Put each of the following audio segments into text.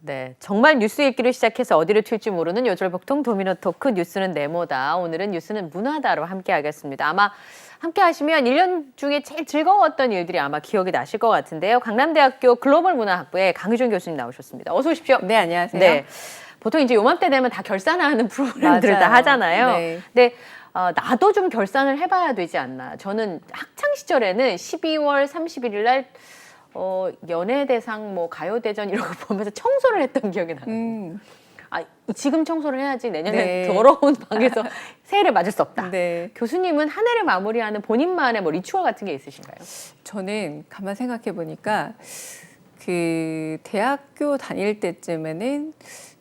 네, 정말 뉴스 읽기를 시작해서 어디로 튈지 모르는 요절복통 도미노 토크 뉴스는 네모다. 오늘은 뉴스는 문화다로 함께 하겠습니다. 아마 함께 하시면 1년 중에 제일 즐거웠던 일들이 아마 기억이 나실 것 같은데요. 강남대학교 글로벌문화학부의 강유준 교수님 나오셨습니다. 어서 오십시오. 네, 안녕하세요. 네, 보통 이제 요맘때 되면 다 결산하는 프로그램들을 다 맞아요. 하잖아요. 네. 근데 나도 좀 결산을 해봐야 되지 않나. 저는 학창 시절에는 12월 31일 날 연예대상, 뭐 가요대전 이런 거 보면서 청소를 했던 기억이 나요. 지금 청소를 해야지 내년에 네. 더러운 방에서 새해를 맞을 수 없다. 네. 교수님은 한 해를 마무리하는 본인만의 뭐 리추얼 같은 게 있으신가요? 저는 가만 생각해 보니까 그 대학교 다닐 때쯤에는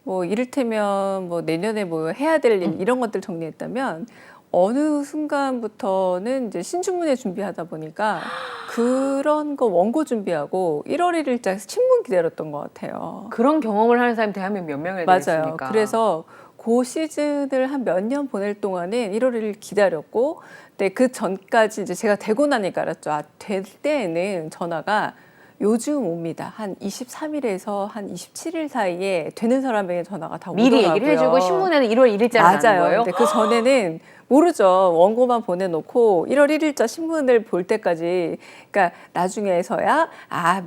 뭐 이를테면 뭐 내년에 뭐 해야 될 일 이런 것들 정리했다면 어느 순간부터는 이제 신춘문예 준비하다 보니까 그런 거 원고 준비하고 1월 1일자 신문 기다렸던 것 같아요. 그런 경험을 하는 사람이 대한민국 몇 명이나 맞아요. 있습니까? 그래서 그 시즌을 한 몇 년 보낼 동안은 1월 1일 기다렸고, 근데 그 전까지 이제 제가 되고 나니까 알았죠. 될 때에는 전화가 요즘 옵니다. 한 23일에서 한 27일 사이에 되는 사람에게 전화가 다 오더라고요. 미리 얘기를 해주고 신문에는 1월 1일자로 나는 맞아요. 거예요? 근데 그 전에는 모르죠. 원고만 보내놓고 1월 1일자 신문을 볼 때까지, 그러니까 나중에서야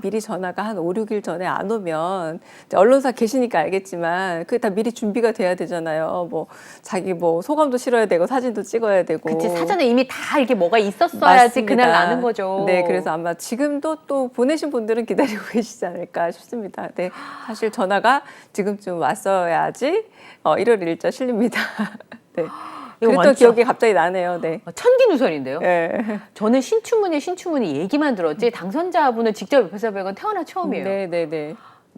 미리 전화가 한 5, 6일 전에 안 오면, 이제 언론사 계시니까 알겠지만 그게 다 미리 준비가 돼야 되잖아요. 뭐 자기 뭐 소감도 실어야 되고 사진도 찍어야 되고. 그치, 사전에 이미 다 이렇게 뭐가 있었어야지 맞습니다. 그날 나는 거죠. 네, 그래서 아마 지금도 또 보내신 분들은 기다리고 계시지 않을까 싶습니다. 네, 사실 전화가 지금쯤 왔어야지 1월 1일자 실립니다. 네. 그랬던 완전- 기억이 갑자기 나네요. 네. 천기누설인데요. 네. 저는 신춘문예 얘기만 들었지 당선자분을 직접 옆에서 뵌 건 태어나 처음이에요. 네, 네, 네.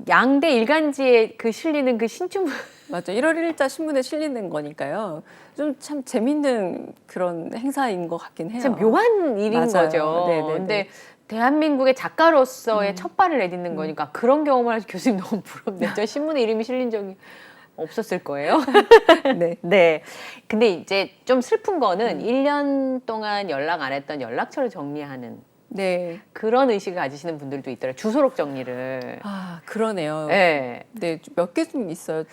양대 일간지에 그 실리는 그 신춘문 맞죠. 1월 1일자 신문에 실리는 거니까요. 좀 참 재밌는 그런 행사인 것 같긴 해요. 참 묘한 일인 맞아요. 거죠. 네, 네, 네. 근데 대한민국의 작가로서의 첫 발을 내딛는 거니까 그런 경험을 하신 교수님 너무 부럽네요. 저 신문에 이름이 실린 적이 없었을 거예요. 네. 네. 근데 이제 좀 슬픈 거는 1년 동안 연락 안 했던 연락처를 정리하는 네. 그런 의식을 가지시는 분들도 있더라고요. 주소록 정리를. 그러네요. 네. 네, 몇 개 좀 있어요.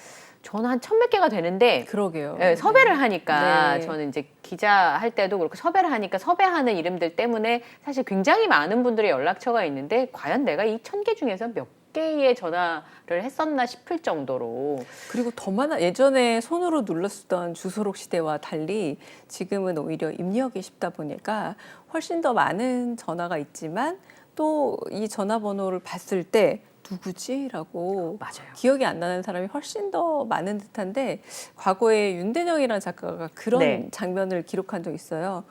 저는 한 1000몇 개가 되는데 그러게요. 네, 섭외를 하니까 네. 저는 이제 기자 할 때도 그렇고 섭외를 하니까 섭외하는 이름들 때문에 사실 굉장히 많은 분들의 연락처가 있는데 과연 내가 이 1000개 중에서 몇 개의 전화를 했었나 싶을 정도로 그리고 더 많아, 예전에 손으로 눌렀던 주소록 시대와 달리 지금은 오히려 입력이 쉽다 보니까 훨씬 더 많은 전화가 있지만 또 이 전화번호를 봤을 때 누구지? 라고 맞아요. 기억이 안 나는 사람이 훨씬 더 많은 듯한데, 과거에 윤대영이라는 작가가 그런 네. 장면을 기록한 적이 있어요.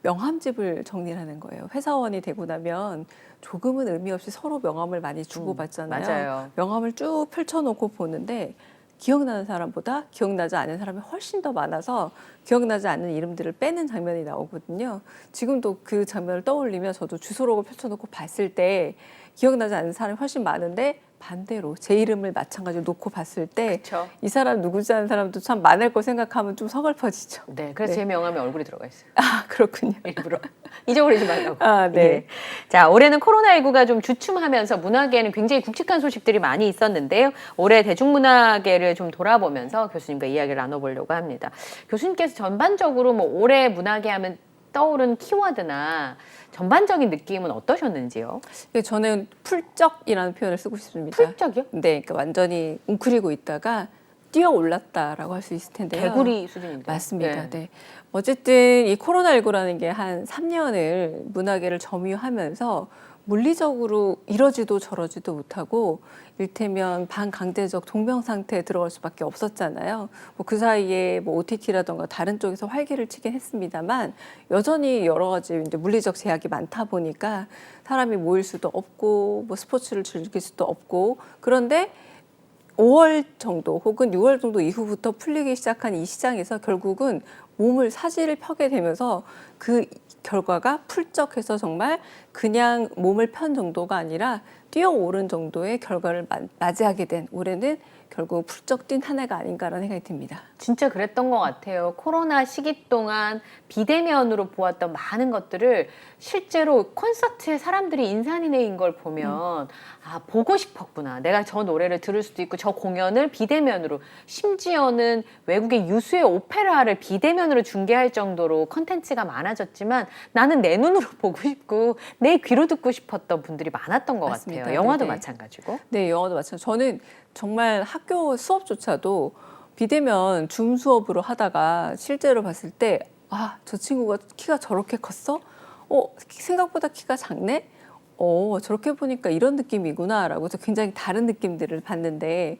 명함집을 정리하는 거예요. 회사원이 되고 나면 조금은 의미 없이 서로 명함을 많이 주고받잖아요. 맞아요. 명함을 쭉 펼쳐놓고 보는데 기억나는 사람보다 기억나지 않은 사람이 훨씬 더 많아서 기억나지 않는 이름들을 빼는 장면이 나오거든요. 지금도 그 장면을 떠올리면 저도 주소록을 펼쳐놓고 봤을 때 기억나지 않는 사람이 훨씬 많은데 반대로 제 이름을 마찬가지로 놓고 봤을 때 이 그쵸. 사람 누구지 하는 사람도 참 많을 거 생각하면 좀 서글퍼지죠. 네, 그래서 네. 제 명함에 얼굴이 들어가 있어요. 그렇군요. 일부러 잊어버리지 말라고. 네. 예. 자, 올해는 코로나19가 좀 주춤하면서 문화계에는 굉장히 굵직한 소식들이 많이 있었는데요. 올해 대중문화계를 좀 돌아보면서 교수님과 이야기를 나눠보려고 합니다. 교수님께서 전반적으로 뭐 올해 문화계 하면 떠오른 키워드나 전반적인 느낌은 어떠셨는지요? 저는 풀적이라는 표현을 쓰고 싶습니다. 풀적이요? 네, 그러니까 완전히 웅크리고 있다가 뛰어 올랐다라고 할 수 있을 텐데요. 개구리 수준인데. 맞습니다. 네. 어쨌든 이 코로나19라는 게 한 3년을 문화계를 점유하면서 물리적으로 이러지도 저러지도 못하고 일테면 반강제적 동명 상태에 들어갈 수밖에 없었잖아요. 뭐 그 사이에 뭐 OTT라던가 다른 쪽에서 활기를 치긴 했습니다만 여전히 여러 가지 이제 물리적 제약이 많다 보니까 사람이 모일 수도 없고 뭐 스포츠를 즐길 수도 없고, 그런데 5월 정도 혹은 6월 정도 이후부터 풀리기 시작한 이 시장에서 결국은 몸을 사지를 펴게 되면서 그 결과가 풀적해서 정말 그냥 몸을 편 정도가 아니라 뛰어오른 정도의 결과를 맞이하게 된 올해는 결국 훌쩍 뛴 한 해가 아닌가라는 생각이 듭니다. 진짜 그랬던 것 같아요. 코로나 시기 동안 비대면으로 보았던 많은 것들을 실제로 콘서트에 사람들이 인산인해인 걸 보면 아, 보고 싶었구나. 내가 저 노래를 들을 수도 있고 저 공연을 비대면으로, 심지어는 외국의 유수의 오페라를 비대면으로 중계할 정도로 컨텐츠가 많아졌지만 나는 내 눈으로 보고 싶고 내 귀로 듣고 싶었던 분들이 많았던 것 맞습니다. 같아요. 영화도 네네. 마찬가지고. 네, 영어도 마찬가지로 저는 정말 학교 수업조차도 비대면 줌 수업으로 하다가 실제로 봤을 때 아, 저 친구가 키가 저렇게 컸어? 생각보다 키가 작네? 저렇게 보니까 이런 느낌이구나라고 해서 굉장히 다른 느낌들을 봤는데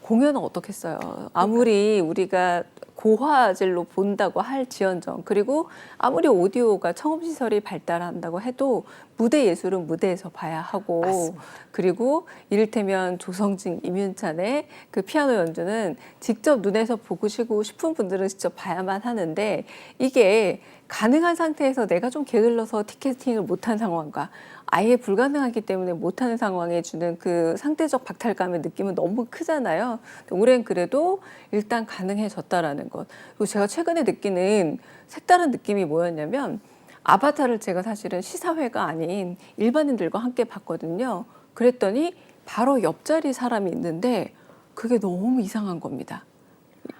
공연은 어떻겠어요? 아무리 우리가 고화질로 본다고 할지언정, 그리고 아무리 오디오가 청음시설이 발달한다고 해도 무대 예술은 무대에서 봐야 하고, 맞습니다. 그리고 이를테면 조성진, 임윤찬의 그 피아노 연주는 직접 눈에서 보고 싶은 분들은 직접 봐야만 하는데, 이게 가능한 상태에서 내가 좀 게을러서 티켓팅을 못한 상황과 아예 불가능하기 때문에 못하는 상황에 주는 그 상대적 박탈감의 느낌은 너무 크잖아요. 올해는 그래도 일단 가능해졌다라는 것. 그리고 제가 최근에 느끼는 색다른 느낌이 뭐였냐면, 아바타를 제가 사실은 시사회가 아닌 일반인들과 함께 봤거든요. 그랬더니 바로 옆자리 사람이 있는데 그게 너무 이상한 겁니다.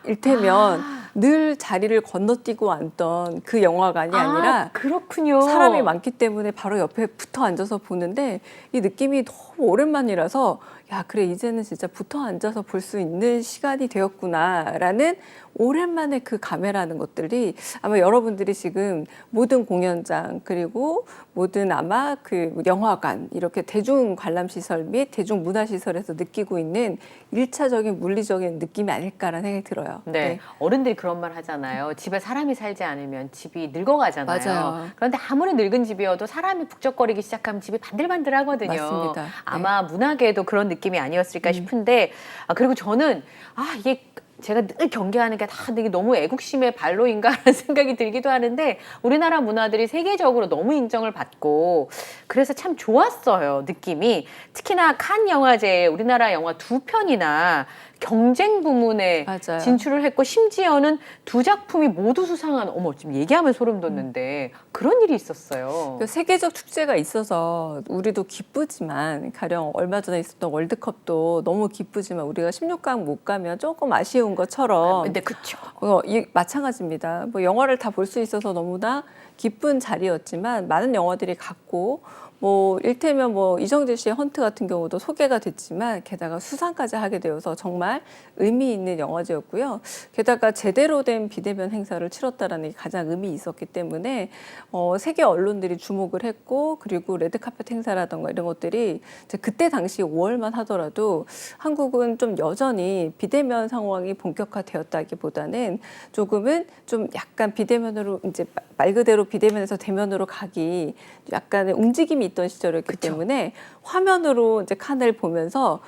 일테면 늘 자리를 건너뛰고 앉던 그 영화관이 아니라 그렇군요. 사람이 많기 때문에 바로 옆에 붙어 앉아서 보는데 이 느낌이 너무 오랜만이라서 야, 그래, 이제는 진짜 붙어 앉아서 볼 수 있는 시간이 되었구나라는 오랜만에 그 감회라는 것들이 아마 여러분들이 지금 모든 공연장 그리고 모든 아마 그 영화관 이렇게 대중 관람시설 및 대중 문화시설에서 느끼고 있는 일차적인 물리적인 느낌이 아닐까라는 생각이 들어요. 네. 어른들이 그런 말 하잖아요. 집에 사람이 살지 않으면 집이 늙어가잖아요. 맞아요. 그런데 아무리 늙은 집이어도 사람이 북적거리기 시작하면 집이 반들반들하거든요. 맞습니다. 네. 아마 문화계에도 그런 느낌이 아니었을까 싶은데, 그리고 저는 이게 제가 늘 경계하는 게 다 이게 너무 애국심의 발로인가라는 생각이 들기도 하는데, 우리나라 문화들이 세계적으로 너무 인정을 받고 그래서 참 좋았어요, 느낌이. 특히나 칸 영화제에 우리나라 영화 2편이나 경쟁 부문에 맞아요. 진출을 했고, 심지어는 2작품이 모두 수상한, 어머, 지금 얘기하면 소름 돋는데 그런 일이 있었어요. 그 세계적 축제가 있어서 우리도 기쁘지만, 가령 얼마 전에 있었던 월드컵도 너무 기쁘지만 우리가 16강 못 가면 조금 아쉬운 것처럼 근데 그쵸. 마찬가지입니다. 뭐 영화를 다 볼 수 있어서 너무나 기쁜 자리였지만 많은 영화들이 갔고, 뭐 일테면 뭐 이정재 씨의 헌트 같은 경우도 소개가 됐지만 게다가 수상까지 하게 되어서 정말 의미 있는 영화제였고요. 게다가 제대로 된 비대면 행사를 치렀다라는 게 가장 의미 있었기 때문에 세계 언론들이 주목을 했고, 그리고 레드카펫 행사라던가 이런 것들이 이제 그때 당시 5월만 하더라도 한국은 좀 여전히 비대면 상황이 본격화되었다기보다는 조금은 좀 약간 비대면으로 이제 말 그대로 비대면에서 대면으로 가기 약간의 움직임이 있던 시절이었기 그쵸. 때문에 화면으로 이제 칸을 보면서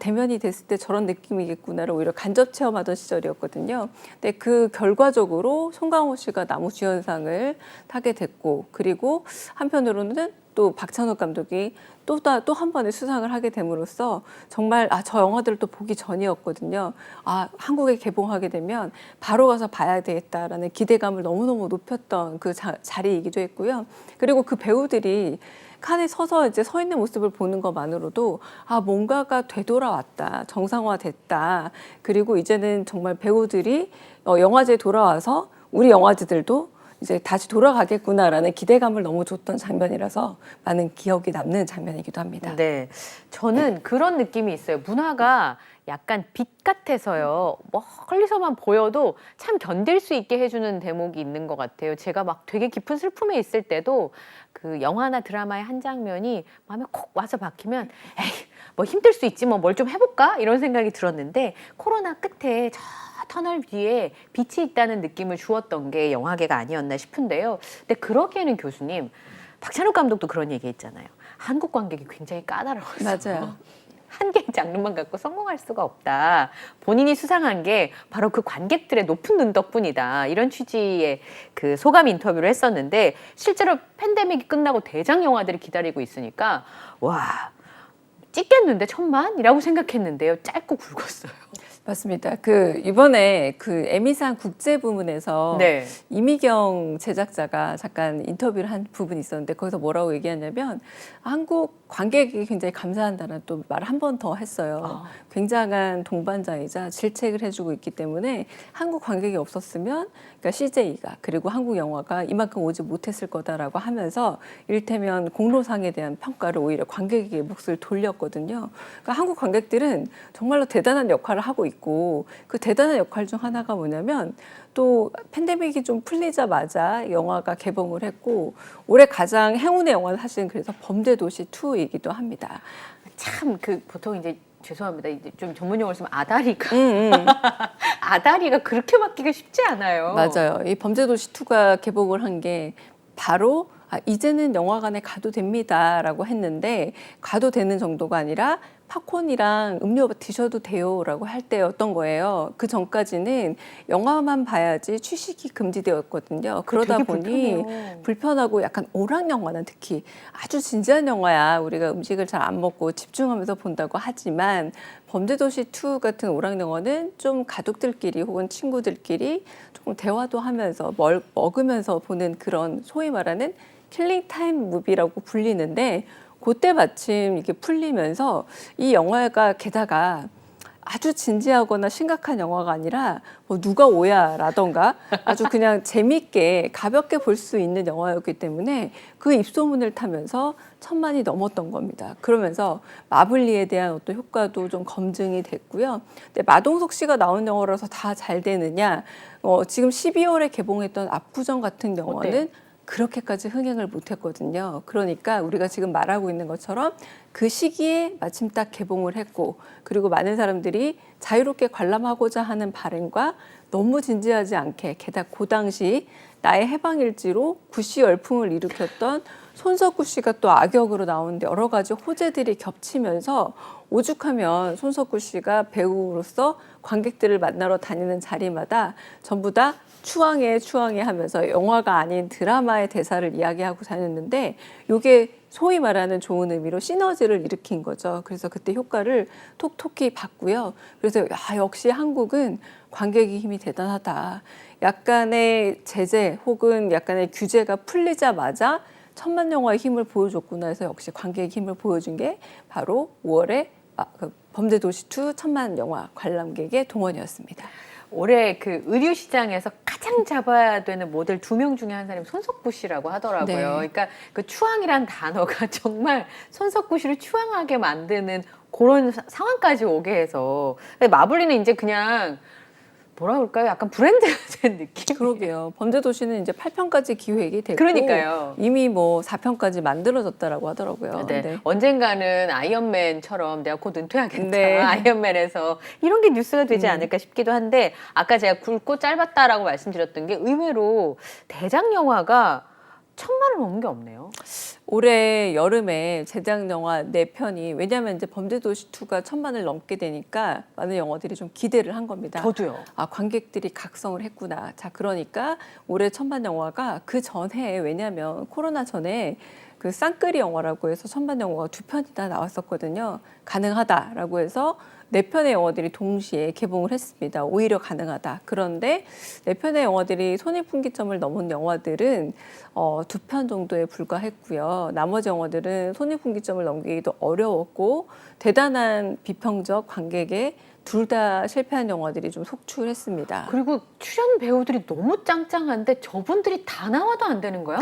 대면이 됐을 때 저런 느낌이겠구나를 오히려 간접 체험하던 시절이었거든요. 근데 그 결과적으로 송강호 씨가 나무주연상을 타게 됐고, 그리고 한편으로는 또 박찬욱 감독이 또 한 번의 수상을 하게 됨으로써 정말 저 영화들을 또 보기 전이었거든요. 한국에 개봉하게 되면 바로 가서 봐야 되겠다라는 기대감을 너무너무 높였던 그 자리이기도 했고요. 그리고 그 배우들이 칸에 서서 이제 서 있는 모습을 보는 것만으로도 뭔가가 되돌아왔다, 정상화됐다. 그리고 이제는 정말 배우들이 영화제에 돌아와서 우리 영화제들도 이제 다시 돌아가겠구나라는 기대감을 너무 줬던 장면이라서 많은 기억이 남는 장면이기도 합니다. 네, 저는 그런 느낌이 있어요. 문화가 약간 빛 같아서요. 멀리서만 보여도 참 견딜 수 있게 해주는 대목이 있는 것 같아요. 제가 막 되게 깊은 슬픔에 있을 때도 그 영화나 드라마의 한 장면이 마음에 콕 와서 박히면 에이, 뭐 힘들 수 있지, 뭐 뭘 좀 해볼까? 이런 생각이 들었는데, 코로나 끝에 저 터널 뒤에 빛이 있다는 느낌을 주었던 게 영화계가 아니었나 싶은데요. 근데 그러기에는 교수님, 박찬욱 감독도 그런 얘기 했잖아요. 한국 관객이 굉장히 까다로워서 맞아요. 한 개의 장르만 갖고 성공할 수가 없다. 본인이 수상한 게 바로 그 관객들의 높은 눈 덕분이다. 이런 취지의 그 소감 인터뷰를 했었는데, 실제로 팬데믹이 끝나고 대작 영화들이 기다리고 있으니까 와, 찍겠는데 1,000만이라고 생각했는데요. 짧고 굵었어요. 맞습니다. 이번에 에미상 국제 부문에서 네. 이미경 제작자가 잠깐 인터뷰를 한 부분이 있었는데 거기서 뭐라고 얘기하냐면 한국 관객이 굉장히 감사한다는 또 말을 한 번 더 했어요. 굉장한 동반자이자 질책을 해주고 있기 때문에 한국 관객이 없었으면 그러니까 CJ가 그리고 한국 영화가 이만큼 오지 못했을 거다라고 하면서 이를테면 공로상에 대한 평가를 오히려 관객에게 몫을 돌렸거든요. 그러니까 한국 관객들은 정말로 대단한 역할을 하고 있고 그 대단한 역할 중 하나가 뭐냐면 또 팬데믹이 좀 풀리자마자 영화가 개봉을 했고 올해 가장 행운의 영화는 사실은 그래서 범죄도시 2이기도 합니다. 참 보통 이제 죄송합니다. 이제 좀 전문 용어를 쓰면 아다리가 아다리가 그렇게 맞기가 쉽지 않아요. 맞아요. 이 범죄도시 2가 개봉을 한 게 바로 이제는 영화관에 가도 됩니다라고 했는데 가도 되는 정도가 아니라 팝콘이랑 음료 드셔도 돼요라고 할 때였던 거예요. 그 전까지는 영화만 봐야지 취식이 금지되었거든요. 그러다 되게 보니 불편해요. 불편하고 약간 오락 영화는 특히 아주 진지한 영화야. 우리가 음식을 잘 안 먹고 집중하면서 본다고 하지만 범죄도시 2 같은 오락 영화는 좀 가족들끼리 혹은 친구들끼리 조금 대화도 하면서 먹으면서 보는 그런 소위 말하는 킬링 타임 무비라고 불리는데 그때 마침 이게 풀리면서 이 영화가 게다가 아주 진지하거나 심각한 영화가 아니라 뭐 누가 오야라던가 아주 그냥 재밌게 가볍게 볼 수 있는 영화였기 때문에 그 입소문을 타면서 1,000만이 넘었던 겁니다. 그러면서 마블리에 대한 어떤 효과도 좀 검증이 됐고요. 근데 마동석 씨가 나온 영화라서 다 잘 되느냐? 지금 12월에 개봉했던 압구정 같은 영화는 어때요? 그렇게까지 흥행을 못했거든요. 그러니까 우리가 지금 말하고 있는 것처럼 그 시기에 마침 딱 개봉을 했고 그리고 많은 사람들이 자유롭게 관람하고자 하는 바람과 너무 진지하지 않게 게다가 그 당시 나의 해방일지로 구씨 열풍을 일으켰던 손석구 씨가 또 악역으로 나오는데 여러 가지 호재들이 겹치면서 오죽하면 손석구 씨가 배우로서 관객들을 만나러 다니는 자리마다 전부 다 추앙해 하면서 영화가 아닌 드라마의 대사를 이야기하고 다녔는데 이게 소위 말하는 좋은 의미로 시너지를 일으킨 거죠. 그래서 그때 효과를 톡톡히 봤고요. 그래서 역시 한국은 관객의 힘이 대단하다. 약간의 제재 혹은 약간의 규제가 풀리자마자 1,000만 영화의 힘을 보여줬구나 해서 역시 관객의 힘을 보여준 게 바로 5월에 범죄도시 2 1,000만 영화 관람객의 동원이었습니다. 올해 의류 시장에서 가장 잡아야 되는 모델 2명 중에 한 사람이 손석구 씨라고 하더라고요. 네. 그러니까 추앙이란 단어가 정말 손석구 씨를 추앙하게 만드는 그런 상황까지 오게 해서 마블리는 이제 그냥 뭐라 그럴까요? 약간 브랜드가 된 느낌? 그러게요. 범죄도시는 이제 8편까지 기획이 됐고 그러니까요. 이미 뭐 4편까지 만들어졌다라고 하더라고요. 네. 네. 언젠가는 아이언맨처럼 내가 곧 은퇴하겠다. 네. 아이언맨에서 이런 게 뉴스가 되지 않을까 싶기도 한데 아까 제가 굵고 짧았다라고 말씀드렸던 게 의외로 대작 영화가 1,000만을 넘은 게 없네요. 올해 여름에 제작 영화 4편이 왜냐하면 이제 범죄도시 2가 1,000만을 넘게 되니까 많은 영화들이 좀 기대를 한 겁니다. 저도요. 관객들이 각성을 했구나. 자, 그러니까 올해 1,000만 영화가 그 전에 왜냐하면 코로나 전에 그 쌍끌이 영화라고 해서 1,000만 영화가 2편이나 나왔었거든요. 가능하다라고 해서 4편의 영화들이 동시에 개봉을 했습니다. 오히려 가능하다. 그런데 4편의 영화들이 손익분기점을 넘은 영화들은 2편 정도에 불과했고요. 나머지 영화들은 손익분기점을 넘기기도 어려웠고 대단한 비평적 관객에 둘 다 실패한 영화들이 좀 속출했습니다. 그리고 출연 배우들이 너무 짱짱한데 저분들이 다 나와도 안 되는 거야?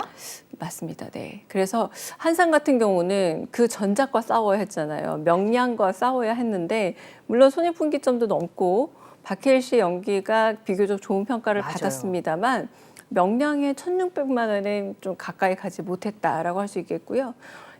맞습니다. 네. 그래서 한상 같은 경우는 그 전작과 싸워야 했잖아요. 명량과 싸워야 했는데 물론 손익분기점도 넘고 박해일 씨의 연기가 비교적 좋은 평가를 맞아요. 받았습니다만 명량의 1,600만 원은 좀 가까이 가지 못했다라고 할 수 있겠고요.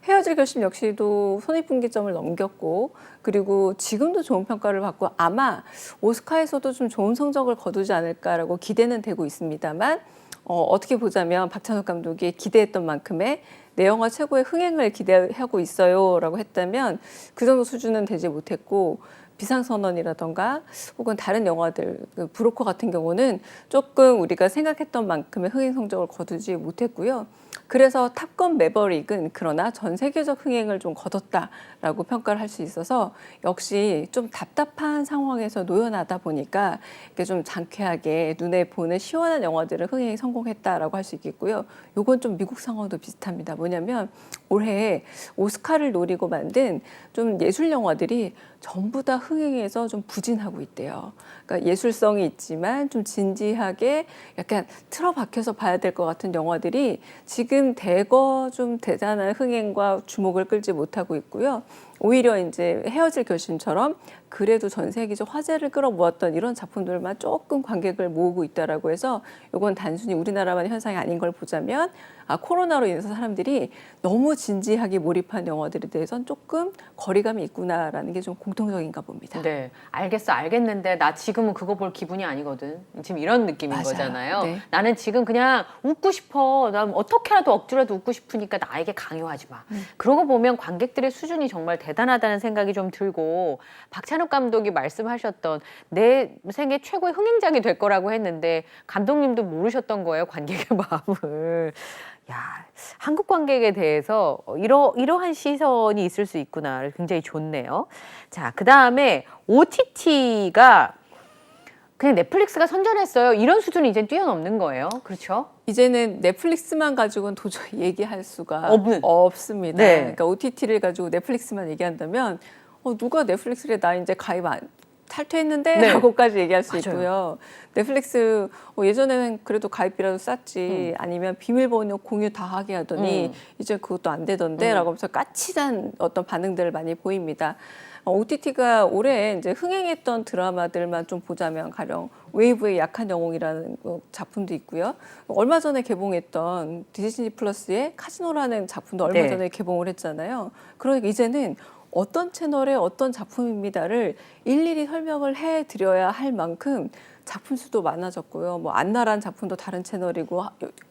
헤어질 결심 역시도 손익분기점을 넘겼고 그리고 지금도 좋은 평가를 받고 아마 오스카에서도 좀 좋은 성적을 거두지 않을까라고 기대는 되고 있습니다만 어떻게 보자면 박찬욱 감독이 기대했던 만큼의 내 영화 최고의 흥행을 기대하고 있어요라고 했다면 그 정도 수준은 되지 못했고 비상선언이라던가 혹은 다른 영화들, 그 브로커 같은 경우는 조금 우리가 생각했던 만큼의 흥행 성적을 거두지 못했고요. 그래서 탑건 매버릭은 그러나 전 세계적 흥행을 좀 거뒀다라고 평가를 할 수 있어서 역시 좀 답답한 상황에서 놓여나다 보니까 이게 좀 장쾌하게 눈에 보는 시원한 영화들은 흥행에 성공했다라고 할 수 있겠고요. 요건 좀 미국 상황도 비슷합니다. 뭐냐면 올해 오스카를 노리고 만든 좀 예술 영화들이 전부 다 흥행에서 좀 부진하고 있대요. 그러니까 예술성이 있지만 좀 진지하게 약간 틀어박혀서 봐야 될 것 같은 영화들이 지금 대거 좀 대단한 흥행과 주목을 끌지 못하고 있고요. 오히려 이제 헤어질 결심처럼 그래도 전 세계적 화제를 끌어모았던 이런 작품들만 조금 관객을 모으고 있다라고 해서 이건 단순히 우리나라만의 현상이 아닌 걸 보자면 코로나로 인해서 사람들이 너무 진지하게 몰입한 영화들에 대해서는 조금 거리감이 있구나라는 게 좀 공통적인가 봅니다. 네, 알겠는데 나 지금은 그거 볼 기분이 아니거든. 지금 이런 느낌인 맞아요. 거잖아요. 네. 나는 지금 그냥 웃고 싶어. 난 어떻게라도 억지로라도 웃고 싶으니까 나에게 강요하지 마. 그러고 보면 관객들의 수준이 정말 대단하다는 생각이 좀 들고, 박찬욱 감독이 말씀하셨던 내 생애 최고의 흥행작이 될 거라고 했는데 감독님도 모르셨던 거예요, 관객의 마음을. 야, 한국 관객에 대해서 이러한 시선이 있을 수 있구나. 굉장히 좋네요. 자, 그 다음에 OTT가 그냥 넷플릭스가 선전했어요. 이런 수준이 이제 뛰어넘는 거예요. 그렇죠? 이제는 넷플릭스만 가지고는 도저히 얘기할 수가 없습니다. 네. 그러니까 OTT를 가지고 넷플릭스만 얘기한다면 누가 넷플릭스에 나 이제 가입 안 탈퇴했는데 네. 라고까지 얘기할 수 맞아요. 있고요. 넷플릭스 예전에는 그래도 가입비라도 쌌지 아니면 비밀번호 공유 다 하게 하더니 이제 그것도 안 되던데 라고 하면서 까칠한 어떤 반응들을 많이 보입니다. OTT가 올해 이제 흥행했던 드라마들만 좀 보자면 가령 웨이브의 약한 영웅이라는 작품도 있고요. 얼마 전에 개봉했던 디즈니 플러스의 카지노라는 작품도 얼마 네. 전에 개봉을 했잖아요. 그러니까 이제는 어떤 채널의 어떤 작품입니다를 일일이 설명을 해드려야 할 만큼 작품 수도 많아졌고요. 뭐 안나란 작품도 다른 채널이고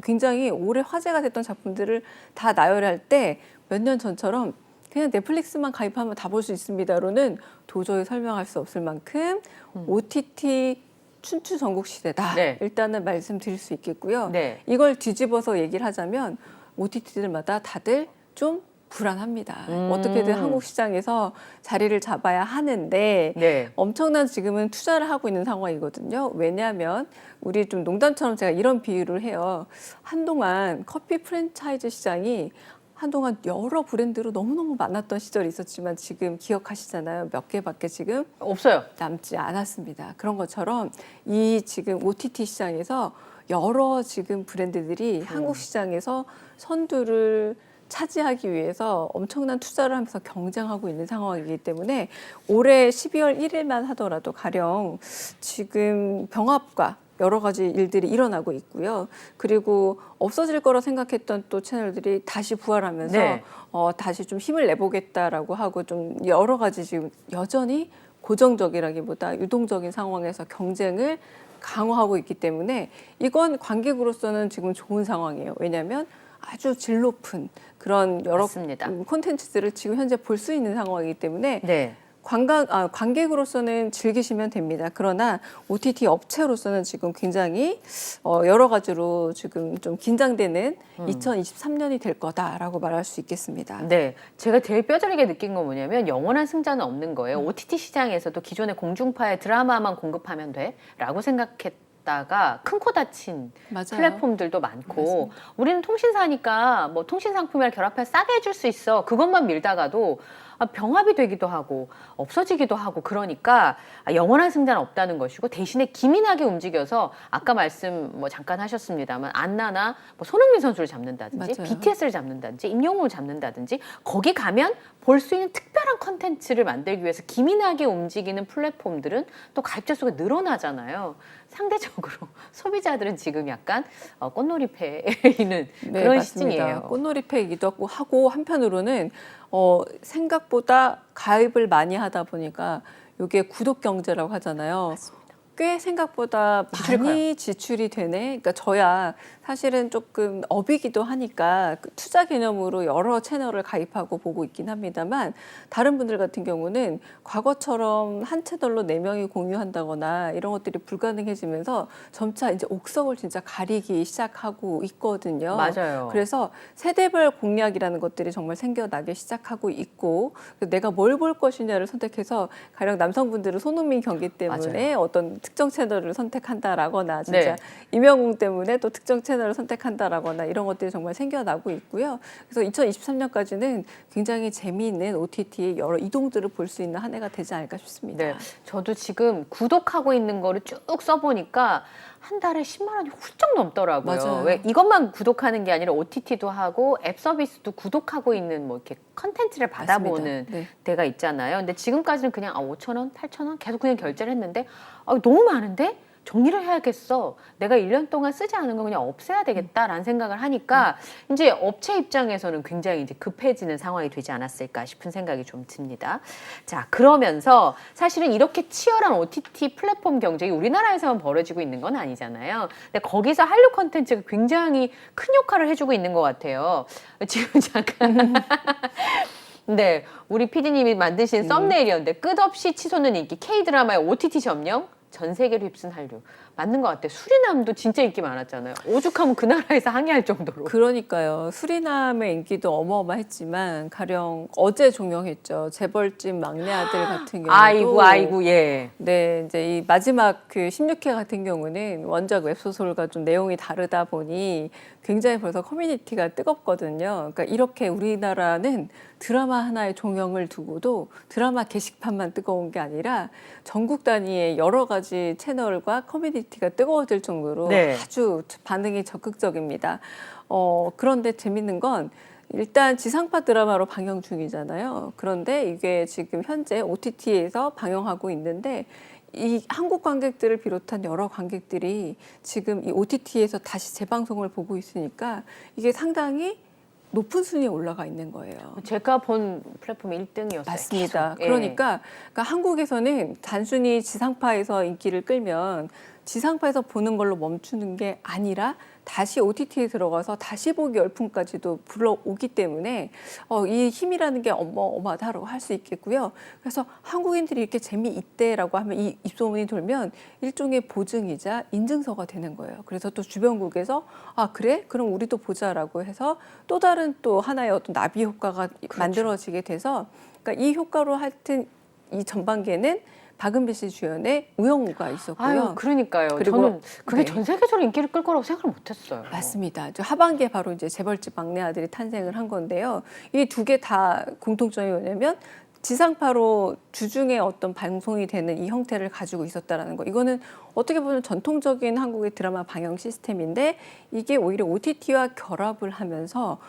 굉장히 오래 화제가 됐던 작품들을 다 나열할 때 몇 년 전처럼 그냥 넷플릭스만 가입하면 다 볼 수 있습니다로는 도저히 설명할 수 없을 만큼 OTT 춘추 전국 시대다. 네. 일단은 말씀드릴 수 있겠고요. 네. 이걸 뒤집어서 얘기를 하자면 OTT들마다 다들 좀 불안합니다. 어떻게든 한국 시장에서 자리를 잡아야 하는데 네. 엄청난 지금은 투자를 하고 있는 상황이거든요. 왜냐하면 우리 좀 농담처럼 제가 이런 비유를 해요. 한동안 커피 프랜차이즈 시장이 한동안 여러 브랜드로 너무너무 많았던 시절이 있었지만 지금 기억하시잖아요. 몇 개밖에 지금 없어요. 남지 않았습니다. 그런 것처럼 이 지금 OTT 시장에서 여러 지금 브랜드들이 한국 시장에서 선두를 차지하기 위해서 엄청난 투자를 하면서 경쟁하고 있는 상황이기 때문에 올해 12월 1일만 하더라도 가령 지금 병합과 여러 가지 일들이 일어나고 있고요. 그리고 없어질 거라 생각했던 또 채널들이 다시 부활하면서 네. 다시 좀 힘을 내보겠다라고 하고 좀 여러 가지 지금 여전히 고정적이라기보다 유동적인 상황에서 경쟁을 강화하고 있기 때문에 이건 관객으로서는 지금 좋은 상황이에요. 왜냐하면 아주 질 높은 그런 여러 맞습니다. 콘텐츠들을 지금 현재 볼 수 있는 상황이기 때문에 네. 관객으로서는 즐기시면 됩니다. 그러나 OTT 업체로서는 지금 굉장히 여러 가지로 지금 좀 긴장되는 2023년이 될 거다라고 말할 수 있겠습니다. 네, 제가 제일 뼈저리게 느낀 건 뭐냐면 영원한 승자는 없는 거예요. OTT 시장에서도 기존의 공중파의 드라마만 공급하면 돼라고 생각했다가 큰 코 다친 맞아요. 플랫폼들도 많고 맞습니다. 우리는 통신사니까 뭐 통신 상품이랑 결합해 싸게 해줄 수 있어. 그것만 밀다가도 병합이 되기도 하고 없어지기도 하고 그러니까 영원한 승자는 없다는 것이고 대신에 기민하게 움직여서 아까 말씀 뭐 잠깐 하셨습니다만 안나나 뭐 손흥민 선수를 잡는다든지 맞아요. BTS를 잡는다든지 임영웅을 잡는다든지 거기 가면 볼 수 있는 특별한 컨텐츠를 만들기 위해서 기민하게 움직이는 플랫폼들은 또 가입자 수가 늘어나잖아요. 상대적으로 소비자들은 지금 약간 꽃놀이패에 있는 네, 그런 맞습니다. 시즌이에요. 꽃놀이패이기도 하고 한편으로는 생각보다 가입을 많이 하다 보니까 이게 구독 경제라고 하잖아요. 꽤 꽤 생각보다 지출이 많이 지출이 되네. 그러니까 저야 사실은 조금 업이기도 하니까 그 투자 개념으로 여러 채널을 가입하고 보고 있긴 합니다만 다른 분들 같은 경우는 과거처럼 한 채널로 4명이 공유한다거나 이런 것들이 불가능해지면서 점차 이제 옥석을 진짜 가리기 시작하고 있거든요. 맞아요. 그래서 세대별 공략이라는 것들이 정말 생겨나기 시작하고 있고 내가 뭘 볼 것이냐를 선택해서 가령 남성분들은 손흥민 경기 때문에 어떤 특정 채널을 선택한다라거나 진짜 네. 임영웅 때문에 또 특정 채널을 선택한다라거나 이런 것들이 정말 생겨나고 있고요. 그래서 2023년까지는 굉장히 재미있는 OTT의 여러 이동들을 볼 수 있는 한 해가 되지 않을까 싶습니다. 네. 저도 지금 구독하고 있는 거를 쭉 써보니까 한 달에 10만 원이 훌쩍 넘더라고요. 맞아요. 왜 이것만 구독하는 게 아니라 OTT도 하고 앱 서비스도 구독하고 있는 뭐 이렇게 컨텐츠를 받아보는 네. 데가 있잖아요. 근데 지금까지는 그냥 5천 원, 8천 원 계속 그냥 결제를 했는데 너무 많은데? 정리를 해야겠어. 내가 1년 동안 쓰지 않은 거 그냥 없애야 되겠다라는 생각을 하니까 이제 업체 입장에서는 굉장히 이제 급해지는 상황이 되지 않았을까 싶은 생각이 좀 듭니다. 자, 그러면서 사실은 이렇게 치열한 OTT 플랫폼 경쟁이 우리나라에서만 벌어지고 있는 건 아니잖아요. 근데 거기서 한류 콘텐츠가 굉장히 큰 역할을 해주고 있는 것 같아요. 지금 잠깐. 네, 우리 PD님이 만드신 썸네일이었는데 끝없이 치솟는 인기 K-드라마의 OTT 점령? 전 세계로 휩쓴 한류. 맞는 것 같아요. 수리남도 진짜 인기 많았잖아요. 오죽하면 그 나라에서 항해할 정도로. 그러니까요. 수리남의 인기도 어마어마했지만 가령 어제 종영했죠. 재벌집 막내 아들 같은 경우도 아이고, 예. 네, 이제 이 마지막 그 16회 같은 경우는 원작 웹소설과 좀 내용이 다르다 보니 굉장히 벌써 커뮤니티가 뜨겁거든요. 그러니까 이렇게 우리나라는 드라마 하나의 종영을 두고도 드라마 게시판만 뜨거운 게 아니라 전국 단위의 여러 가지 채널과 커뮤니티가 뜨거워질 정도로 네. 아주 반응이 적극적입니다. 그런데 재밌는 건 일단 지상파 드라마로 방영 중이잖아요. 그런데 이게 지금 현재 OTT에서 방영하고 있는데 이 한국 관객들을 비롯한 여러 관객들이 지금 이 OTT에서 다시 재방송을 보고 있으니까 이게 상당히 높은 순위에 올라가 있는 거예요. 제가 본 플랫폼 1등이었어요. 맞습니다. 계속. 예. 그러니까 한국에서는 단순히 지상파에서 인기를 끌면 지상파에서 보는 걸로 멈추는 게 아니라 다시 OTT에 들어가서 다시 보기 열풍까지도 불러오기 때문에 이 힘이라는 게 어마어마하다고 할 수 있겠고요. 그래서 한국인들이 이렇게 재미있대라고 하면 이 입소문이 돌면 일종의 보증이자 인증서가 되는 거예요. 그래서 또 주변국에서 그래? 그럼 우리도 보자라고 해서 또 다른 또 하나의 어떤 나비 효과가 만들어지게 돼서 그러니까 이 효과로 하여튼 이 전반기에는 박은비 씨 주연의 우영우가 있었고요. 아유, 그러니까요. 그리고 저는 그게 네. 전 세계적으로 인기를 끌 거라고 생각을 못했어요. 맞습니다. 하반기에 바로 이제 재벌집 막내 아들이 탄생을 한 건데요. 이 두 개 다 공통점이 뭐냐면 지상파로 주중에 어떤 방송이 되는 이 형태를 가지고 있었다라는 거. 이거는 어떻게 보면 전통적인 한국의 드라마 방영 시스템인데 이게 오히려 OTT와 결합을 하면서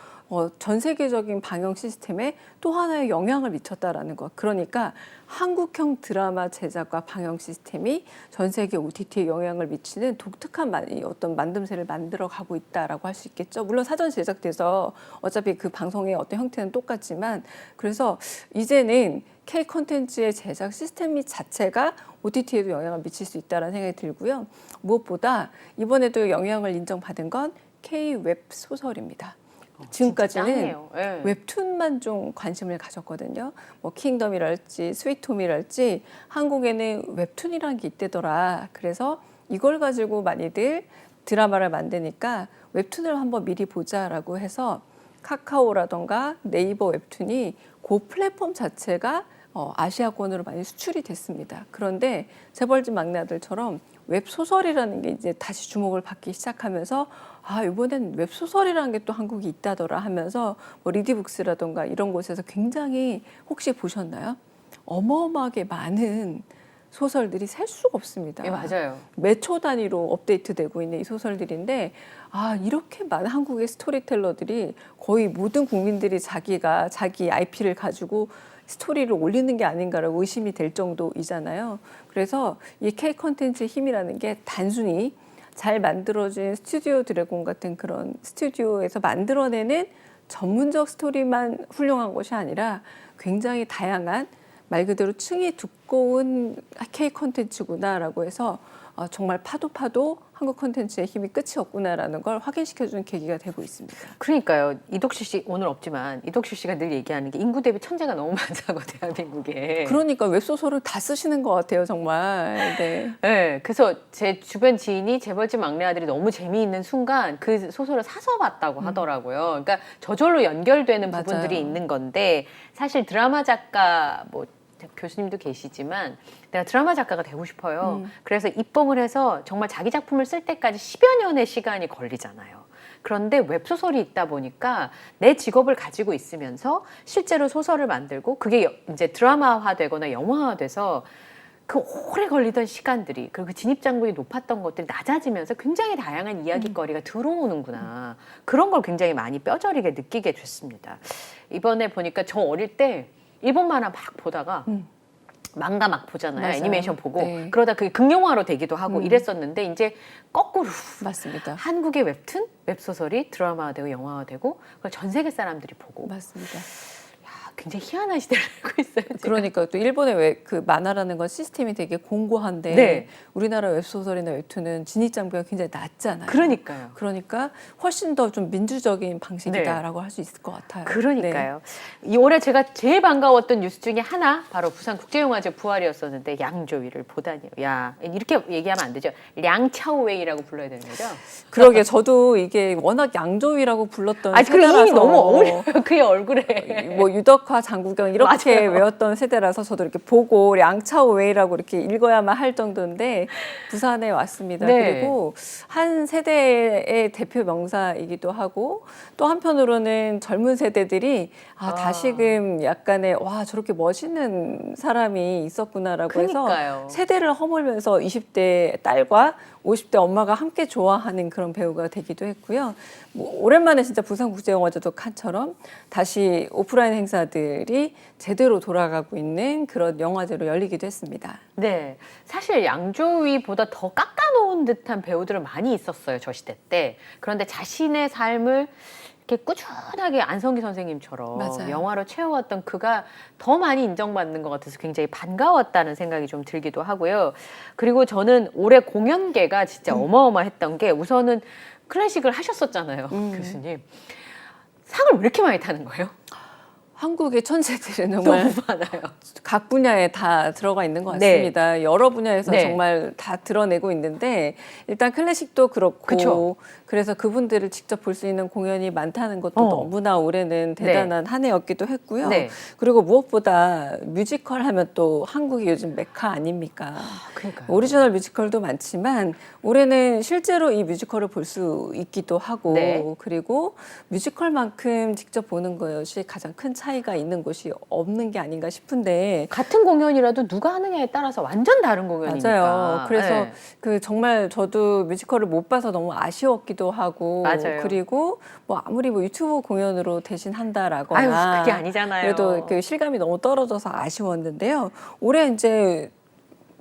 전 세계적인 방영 시스템에 또 하나의 영향을 미쳤다라는 것. 그러니까 한국형 드라마 제작과 방영 시스템이 전 세계 OTT에 영향을 미치는 독특한 어떤 만듦새를 만들어 가고 있다라고 할 수 있겠죠. 물론 사전 제작돼서 어차피 그 방송의 어떤 형태는 똑같지만 그래서 이제는 K 콘텐츠의 제작 시스템 자체가 OTT에도 영향을 미칠 수 있다는 생각이 들고요. 무엇보다 이번에도 영향을 인정받은 건 K 웹 소설입니다. 지금까지는 네. 웹툰만 좀 관심을 가졌거든요. 뭐 킹덤이랄지 스위트홈이랄지 한국에는 웹툰이라는 게 있대더라. 그래서 이걸 가지고 많이들 드라마를 만드니까 웹툰을 한번 미리 보자라고 해서 카카오라던가 네이버 웹툰이 그 플랫폼 자체가 아시아권으로 많이 수출이 됐습니다. 그런데 재벌집 막내 아들처럼 웹소설이라는 게 이제 다시 주목을 받기 시작하면서 이번엔 웹소설이라는 게 또 한국이 있다더라 하면서 뭐 리디북스라던가 이런 곳에서 굉장히 혹시 보셨나요? 어마어마하게 많은 소설들이 셀 수가 없습니다. 예, 맞아요. 매 초 단위로 업데이트되고 있는 이 소설들인데 이렇게 많은 한국의 스토리텔러들이 거의 모든 국민들이 자기가 자기 IP를 가지고 스토리를 올리는 게 아닌가라고 의심이 될 정도이잖아요. 그래서 이 K 콘텐츠의 힘이라는 게 단순히 잘 만들어진 스튜디오 드래곤 같은 그런 스튜디오에서 만들어내는 전문적 스토리만 훌륭한 것이 아니라 굉장히 다양한 말 그대로 층이 두꺼운 K 콘텐츠구나라고 해서 정말 파도 한국 콘텐츠의 힘이 끝이 없구나라는 걸 확인시켜주는 계기가 되고 있습니다. 그러니까요. 이덕실 씨 오늘 없지만 이덕실 씨가 늘 얘기하는 게 인구 대비 천재가 너무 많다고 대한민국에. 그러니까 웹소설을 다 쓰시는 것 같아요, 정말. 네. 네, 그래서 제 주변 지인이 재벌집 막내 아들이 너무 재미있는 순간 그 소설을 사서 봤다고 하더라고요. 그러니까 저절로 연결되는 맞아요. 부분들이 있는 건데 사실 드라마 작가 뭐 교수님도 계시지만 내가 드라마 작가가 되고 싶어요. 그래서 입봉을 해서 정말 자기 작품을 쓸 때까지 10여 년의 시간이 걸리잖아요. 그런데 웹소설이 있다 보니까 내 직업을 가지고 있으면서 실제로 소설을 만들고 그게 이제 드라마화 되거나 영화화 돼서 그 오래 걸리던 시간들이 그리고 그 진입장벽이 높았던 것들이 낮아지면서 굉장히 다양한 이야기거리가 들어오는구나. 그런 걸 굉장히 많이 뼈저리게 느끼게 됐습니다. 이번에 보니까 저 어릴 때 일본 만화 막 보다가 망가 막 보잖아요. 맞아요. 애니메이션 보고 네. 그러다 그게 극영화로 되기도 하고 이랬었는데 이제 거꾸로 맞습니다. 한국의 웹툰, 웹소설이 드라마화되고 영화화되고 그걸 전 세계 사람들이 보고 맞습니다. 굉장히 희한한 시대를 살고 있어요. 제가. 그러니까 또 일본의 그 만화라는 건 시스템이 되게 공고한데 네. 우리나라 웹소설이나 웹툰은 진입장벽이 굉장히 낮잖아요. 그러니까요. 그러니까 훨씬 더 좀 민주적인 방식이다라고 할 수 있을 것 같아요. 그러니까요. 이 올해 제가 제일 반가웠던 뉴스 중에 하나 바로 부산국제영화제 부활이었었는데 양조위를 보다니요. 야 이렇게 얘기하면 안 되죠. 량차오웨이라고 불러야 되는 거죠. 그러게 저도 이게 워낙 양조위라고 불렀던 아 그리고 세대라서 이름이 너무 어울려요. 그의 얼굴에. 뭐 유덕화, 장국영 이렇게 맞아요. 외웠던 세대라서 저도 이렇게 보고 량차오웨이라고 이렇게 읽어야만 할 정도인데 부산에 왔습니다. 네. 그리고 한 세대의 대표 명사이기도 하고 또 한편으로는 젊은 세대들이 다시금 약간의 와 저렇게 멋있는 사람이 있었구나라고 그러니까요. 해서 세대를 허물면서 20대 딸과 50대 엄마가 함께 좋아하는 그런 배우가 되기도 했고요. 뭐 오랜만에 진짜 부산국제영화제도 칸처럼 다시 오프라인 행사들이 제대로 돌아가고 있는 그런 영화제로 열리기도 했습니다. 네, 사실 양조위보다 더 깎아놓은 듯한 배우들은 많이 있었어요, 저 시대 때. 그런데 자신의 삶을 이렇게 꾸준하게 안성기 선생님처럼 맞아요. 영화로 채워왔던 그가 더 많이 인정받는 것 같아서 굉장히 반가웠다는 생각이 좀 들기도 하고요. 그리고 저는 올해 공연계가 진짜 어마어마했던 게 우선은 클래식을 하셨었잖아요, 교수님. 상을 왜 이렇게 많이 타는 거예요? 한국의 천재들은 정말 너무 많아요. 각 분야에 다 들어가 있는 것 네. 같습니다. 여러 분야에서 네. 정말 다 드러내고 있는데 일단 클래식도 그렇고 그쵸. 그래서 그분들을 직접 볼 수 있는 공연이 많다는 것도 너무나 올해는 대단한 한 해였기도 했고요. 네. 그리고 무엇보다 뮤지컬 하면 또 한국이 요즘 메카 아닙니까? 그러니까요. 오리지널 뮤지컬도 많지만 올해는 실제로 이 뮤지컬을 볼 수 있기도 하고 네. 그리고 뮤지컬만큼 직접 보는 것이 가장 큰 차이가 있는 곳이 없는 게 아닌가 싶은데 같은 공연이라도 누가 하느냐에 따라서 완전 다른 공연이니까. 맞아요. 그래서 네. 그 정말 저도 뮤지컬을 못 봐서 너무 아쉬웠기도 하고 맞아요. 그리고 뭐 아무리 뭐 유튜브 공연으로 대신 한다라거나 아유, 그게 아니잖아요. 그래도 그 실감이 너무 떨어져서 아쉬웠는데요. 올해 이제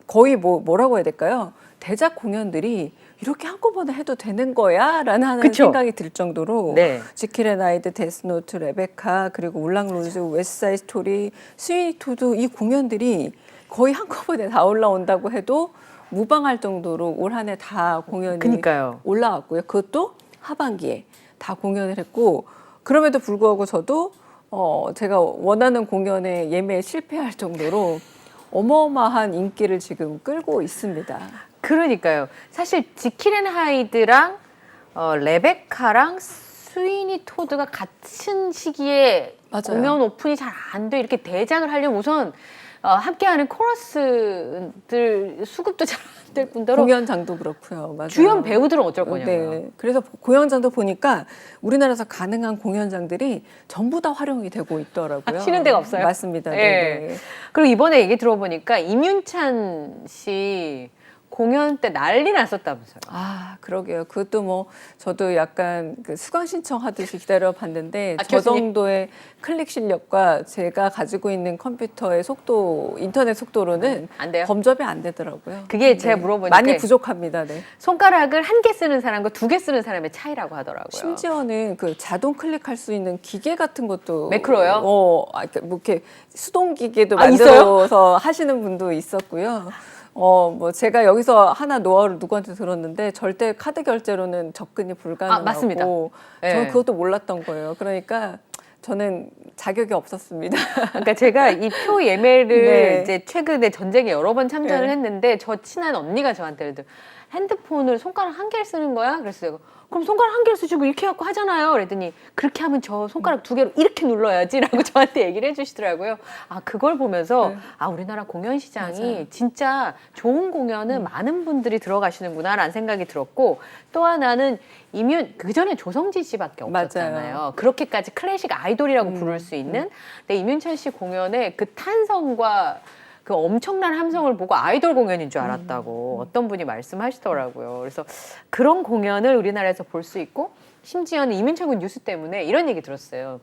거의 뭐라고 해야 될까요? 대작 공연들이 이렇게 한꺼번에 해도 되는 거야? 라는 하는 그쵸? 생각이 들 정도로 네. 지킬 앤 하이드, 데스노트, 레베카 그리고 울랑로즈, 웨스트사이드 스토리, 스위니 토드 이 공연들이 거의 한꺼번에 다 올라온다고 해도 무방할 정도로 올 한 해 다 공연이 그러니까요. 올라왔고요. 그것도 하반기에 다 공연을 했고 그럼에도 불구하고 저도 제가 원하는 공연에 예매에 실패할 정도로 어마어마한 인기를 지금 끌고 있습니다. 그러니까요. 사실 지킬 앤 하이드랑 레베카랑 스위니 토드가 같은 시기에 맞아요. 공연 오픈이 잘 안 돼. 이렇게 대작을 하려면 우선 함께하는 코러스들 수급도 잘 안 될 뿐더러 공연장도 그렇고요. 맞아요. 주연 배우들은 어쩔 거냐고요. 네. 그래서 공연장도 보니까 우리나라에서 가능한 공연장들이 전부 다 활용이 되고 있더라고요. 쉬는 데가 없어요? 맞습니다. 예. 네. 그리고 이번에 얘기 들어보니까 임윤찬 씨 공연 때 난리 났었다면서요. 아, 그러게요. 그것도 뭐 저도 약간 그 수강 신청하듯이 기다려 봤는데 저 교수님? 정도의 클릭 실력과 제가 가지고 있는 컴퓨터의 속도, 인터넷 속도로는 안 돼요? 범접이 안 되더라고요. 그게 제가 물어보니까 많이 부족합니다. 네. 손가락을 한 개 쓰는 사람과 두 개 쓰는 사람의 차이라고 하더라고요. 심지어는 그 자동 클릭할 수 있는 기계 같은 것도 매크로요? 뭐 이렇게 수동 기계도 아, 만들어서 하시는 분도 있었고요. 뭐 제가 여기서 하나 노하우를 누구한테 들었는데 절대 카드 결제로는 접근이 불가능하고 맞습니다. 저는 그것도 몰랐던 거예요. 그러니까 저는 자격이 없었습니다. 그러니까 제가 이 표 예매를 네. 이제 최근에 전쟁에 여러 번 참전을 네. 했는데 저 친한 언니가 저한테 핸드폰을 손가락 한 개를 쓰는 거야? 그랬어요. 그럼 손가락 한 개를 쓰시고 이렇게 갖고 하잖아요. 그랬더니 그렇게 하면 저 손가락 두 개로 이렇게 눌러야지라고 저한테 얘기를 해주시더라고요. 아 그걸 보면서 네. 아 우리나라 공연 시장이 맞아요. 진짜 좋은 공연은 많은 분들이 들어가시는구나라는 생각이 들었고 또 하나는 그 전에 조성진 씨밖에 없었잖아요. 맞아요. 그렇게까지 클래식 아이돌이라고 부를 수 있는. 근데 임윤찬 씨 공연의 그 탄성과 그 엄청난 함성을 보고 아이돌 공연인 줄 알았다고 어떤 분이 말씀하시더라고요. 그래서 그런 공연을 우리나라에서 볼 수 있고 심지어는 이민철 군 뉴스 때문에 이런 얘기 들었어요.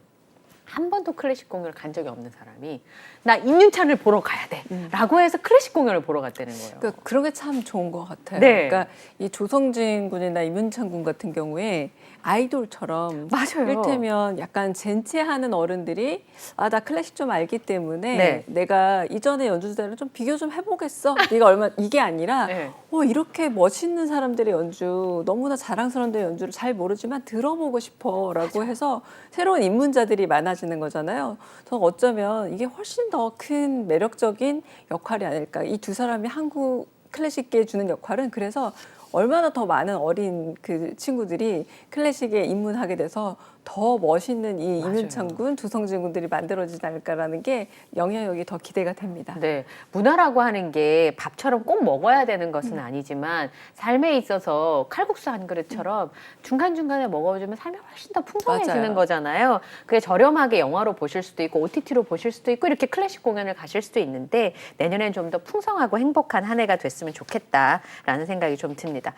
한 번도 클래식 공연을 간 적이 없는 사람이 나 임윤찬을 보러 가야 돼 라고 해서 클래식 공연을 보러 갔다는 거예요. 그러니까 그런 게 참 좋은 것 같아요. 네. 그러니까 이 조성진 군이나 임윤찬 군 같은 경우에 아이돌처럼 맞아요. 이를테면 약간 젠체하는 어른들이 아 나 클래식 좀 알기 때문에 네. 내가 이전에 연주자를 좀 비교 좀 해보겠어. 네가 얼마 이게 아니라 네. 이렇게 멋있는 사람들의 연주 너무나 자랑스러운 연주를 잘 모르지만 들어보고 싶어라고 해서 새로운 입문자들이 많아지는 거잖아요. 저 어쩌면 이게 훨씬 더 큰 매력적인 역할이 아닐까. 이 두 사람이 한국 클래식계에 주는 역할은 그래서 얼마나 더 많은 어린 그 친구들이 클래식에 입문하게 돼서 더 멋있는 이 맞아요. 임윤찬 군, 조성진 군들이 만들어지지 않을까라는 게 영향력이 더 기대가 됩니다. 네, 문화라고 하는 게 밥처럼 꼭 먹어야 되는 것은 아니지만 삶에 있어서 칼국수 한 그릇처럼 중간중간에 먹어주면 삶이 훨씬 더 풍성해지는 맞아요. 거잖아요. 그게 저렴하게 영화로 보실 수도 있고 OTT로 보실 수도 있고 이렇게 클래식 공연을 가실 수도 있는데 내년엔 좀 더 풍성하고 행복한 한 해가 됐으면 좋겠다라는 생각이 좀 듭니다.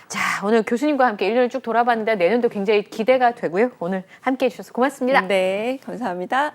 자, 오늘 교수님과 함께 1년을 쭉 돌아봤는데 내년도 굉장히 기대가 되고요. 오늘 함께해 주셔서 고맙습니다. 네, 감사합니다.